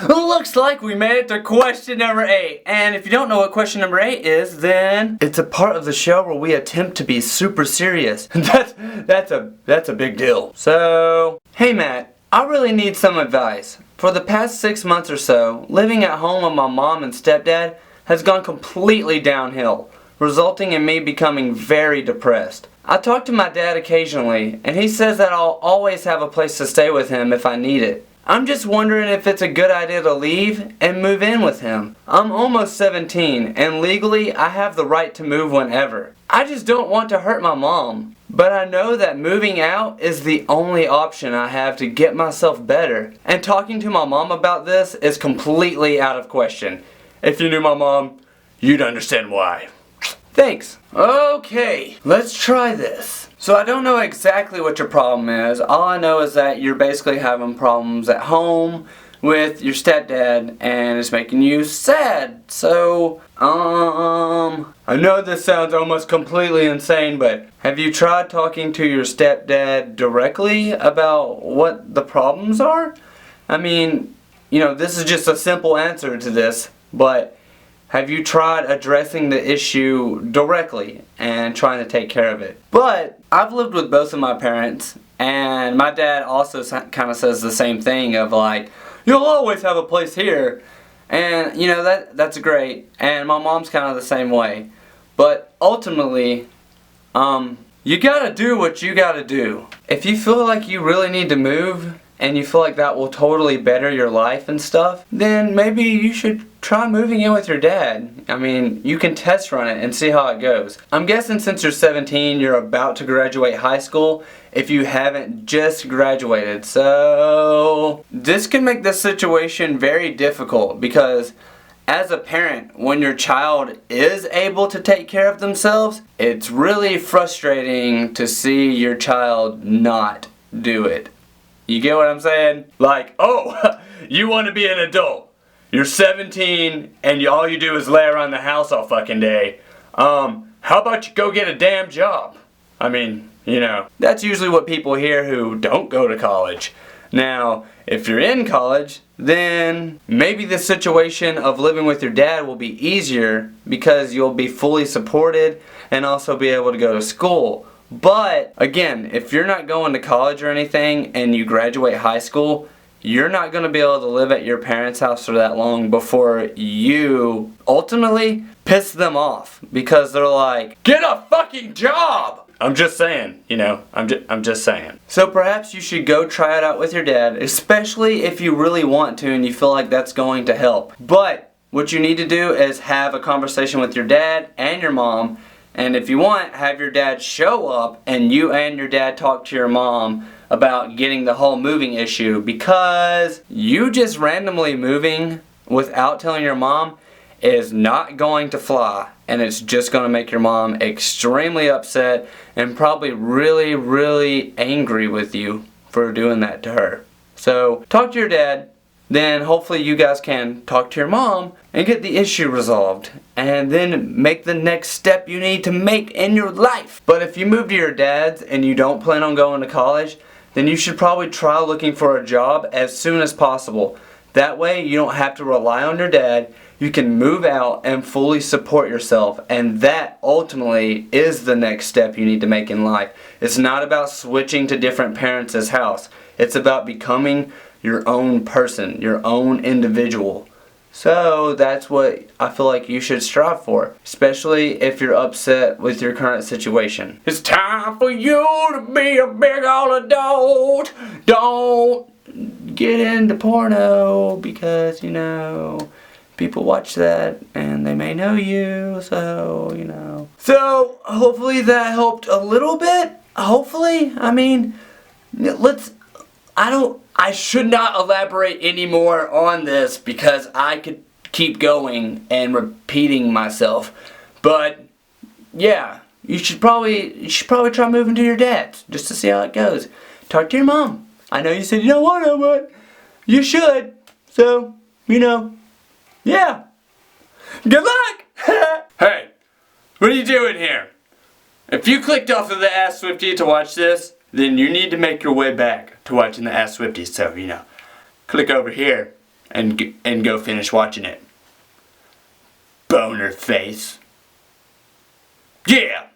Looks like we made it to question number 8. And if you don't know what question number 8 is, then it's a part of the show where we attempt to be super serious. That's a big deal. So, hey Matt, I really need some advice. For the past 6 months or so, living at home with my mom and stepdad has gone completely downhill, resulting in me becoming very depressed. I talk to my dad occasionally, and he says that I'll always have a place to stay with him if I need it. I'm just wondering if it's a good idea to leave and move in with him. I'm almost 17, and legally I have the right to move whenever. I just don't want to hurt my mom. But I know that moving out is the only option I have to get myself better. And talking to my mom about this is completely out of question. If you knew my mom, you'd understand why. Thanks. Okay, let's try this. So I don't know exactly what your problem is. All I know is that you're basically having problems at home with your stepdad and it's making you sad. So, I know this sounds almost completely insane, but have you tried talking to your stepdad directly about what the problems are? I mean, this is just a simple answer to this, but have you tried addressing the issue directly and trying to take care of it? But I've lived with both of my parents, and my dad also kind of says the same thing of like, you'll always have a place here. And that's great. And my mom's kind of the same way. But ultimately, you gotta do what you gotta do. If you feel like you really need to move and you feel like that will totally better your life and stuff, then maybe you should try moving in with your dad. I mean, you can test run it and see how it goes. I'm guessing since you're 17, you're about to graduate high school if you haven't just graduated. So this can make this situation very difficult because as a parent, when your child is able to take care of themselves, it's really frustrating to see your child not do it. You get what I'm saying? Like, oh, you want to be an adult. You're 17 and all you do is lay around the house all fucking day. How about you go get a damn job? I mean, that's usually what people hear who don't go to college. Now, if you're in college, then maybe the situation of living with your dad will be easier because you'll be fully supported and also be able to go to school. But, again, if you're not going to college or anything and you graduate high school, you're not going to be able to live at your parents' house for that long before you ultimately piss them off because they're like, get a fucking job! I'm just saying, I'm just saying. So perhaps you should go try it out with your dad, especially if you really want to and you feel like that's going to help. But what you need to do is have a conversation with your dad and your mom, and if you want, have your dad show up and you and your dad talk to your mom about getting the whole moving issue, because you just randomly moving without telling your mom is not going to fly, and it's just going to make your mom extremely upset and probably really, really angry with you for doing that to her. So talk to your dad, then hopefully you guys can talk to your mom and get the issue resolved, and then make the next step you need to make in your life. But if you move to your dad's and you don't plan on going to college, then you should probably try looking for a job as soon as possible. That way you don't have to rely on your dad. You can move out and fully support yourself, and that ultimately is the next step you need to make in life. It's not about switching to different parents' house. It's about becoming your own person, your own individual. So that's what I feel like you should strive for, especially if you're upset with your current situation. It's time for you to be a big old adult. Don't get into porno because, people watch that and they may know you, so, So, hopefully that helped a little bit. Hopefully. I mean, I should not elaborate anymore on this because I could keep going and repeating myself. But, yeah, you should probably try moving to your dad's just to see how it goes. Talk to your mom. I know you said you don't want to, but you should. So, yeah. Good luck! Hey, what are you doing here? If you clicked off of the Ask Swifty to watch this, then you need to make your way back to watching the Ask Swifty. So, click over here and go finish watching it. Boner face. Yeah!